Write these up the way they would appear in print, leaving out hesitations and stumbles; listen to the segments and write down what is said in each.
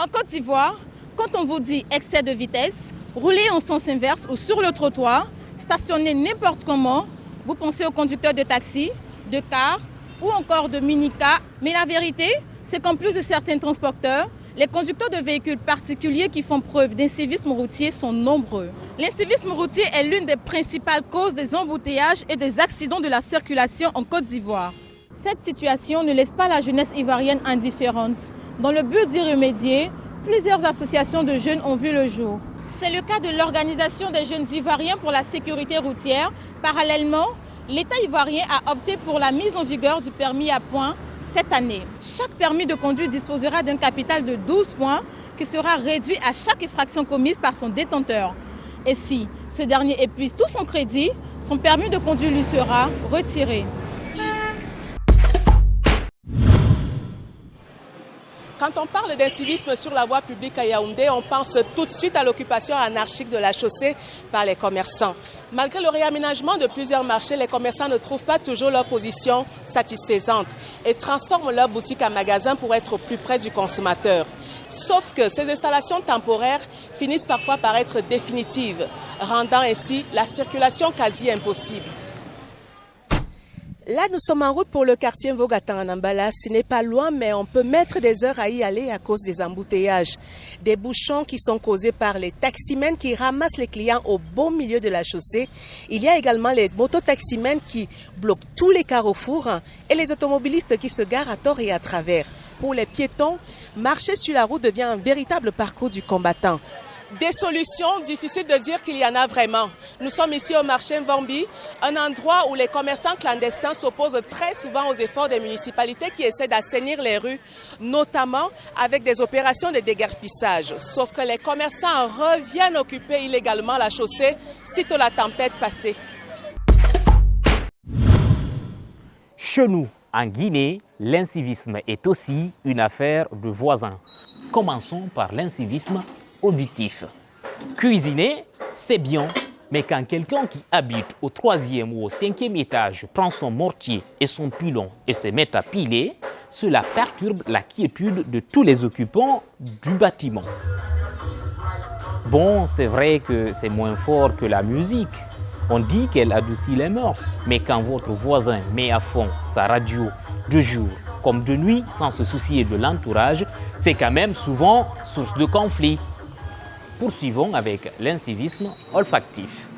En Côte d'Ivoire, quand on vous dit excès de vitesse, rouler en sens inverse ou sur le trottoir, stationner n'importe comment, vous pensez aux conducteurs de taxi, de car ou encore de mini-car. Mais la vérité, c'est qu'en plus de certains transporteurs, les conducteurs de véhicules particuliers qui font preuve d'incivisme routier sont nombreux. L'incivisme routier est l'une des principales causes des embouteillages et des accidents de la circulation en Côte d'Ivoire. Cette situation ne laisse pas la jeunesse ivoirienne indifférente. Dans le but d'y remédier, plusieurs associations de jeunes ont vu le jour. C'est le cas de l'Organisation des jeunes ivoiriens pour la sécurité routière. Parallèlement, l'État ivoirien a opté pour la mise en vigueur du permis à points cette année. Chaque permis de conduire disposera d'un capital de 12 points qui sera réduit à chaque infraction commise par son détenteur. Et si ce dernier épuise tout son crédit, son permis de conduire lui sera retiré. Quand on parle d'incivisme sur la voie publique à Yaoundé, on pense tout de suite à l'occupation anarchique de la chaussée par les commerçants. Malgré le réaménagement de plusieurs marchés, les commerçants ne trouvent pas toujours leur position satisfaisante et transforment leurs boutiques en magasins pour être au plus près du consommateur. Sauf que ces installations temporaires finissent parfois par être définitives, rendant ainsi la circulation quasi impossible. Là, nous sommes en route pour le quartier Vogatan en Ambala. Ce n'est pas loin, mais on peut mettre des heures à y aller à cause des embouteillages. Des bouchons qui sont causés par les taximens qui ramassent les clients au beau milieu de la chaussée. Il y a également les mototaximens qui bloquent tous les carrefours et les automobilistes qui se garent à tort et à travers. Pour les piétons, marcher sur la route devient un véritable parcours du combattant. Des solutions, difficiles de dire qu'il y en a vraiment. Nous sommes ici au marché Mvambi, un endroit où les commerçants clandestins s'opposent très souvent aux efforts des municipalités qui essaient d'assainir les rues, notamment avec des opérations de déguerpissage. Sauf que les commerçants reviennent occuper illégalement la chaussée sitôt la tempête passée. Chez nous, en Guinée, l'incivisme est aussi une affaire de voisins. Commençons par l'incivisme auditif. Cuisiner, c'est bien, mais quand quelqu'un qui habite au 3e ou au 5e étage prend son mortier et son pilon et se met à piler, cela perturbe la quiétude de tous les occupants du bâtiment. Bon, c'est vrai que c'est moins fort que la musique. On dit qu'elle adoucit les mœurs, mais quand votre voisin met à fond sa radio de jour comme de nuit sans se soucier de l'entourage, c'est quand même souvent source de conflit. Poursuivons avec l'incivisme olfactif.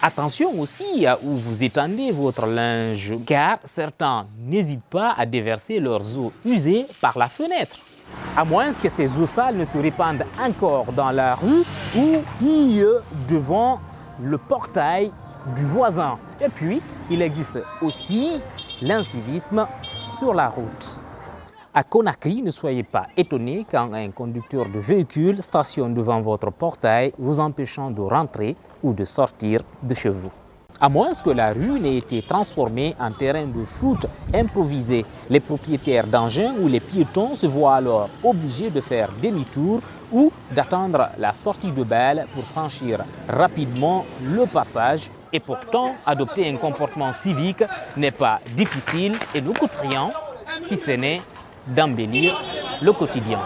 Attention aussi à où vous étendez votre linge, car certains n'hésitent pas à déverser leurs eaux usées par la fenêtre. À moins que ces eaux sales ne se répandent encore dans la rue ou devant le portail du voisin. Et puis, il existe aussi l'incivisme sur la route. À Conakry, ne soyez pas étonnés quand un conducteur de véhicule stationne devant votre portail, vous empêchant de rentrer ou de sortir de chez vous. À moins que la rue n'ait été transformée en terrain de foot improvisé, les propriétaires d'engins ou les piétons se voient alors obligés de faire demi-tour ou d'attendre la sortie de balle pour franchir rapidement le passage. Et pourtant, adopter un comportement civique n'est pas difficile et ne coûte rien, si ce n'est d'embellir le quotidien.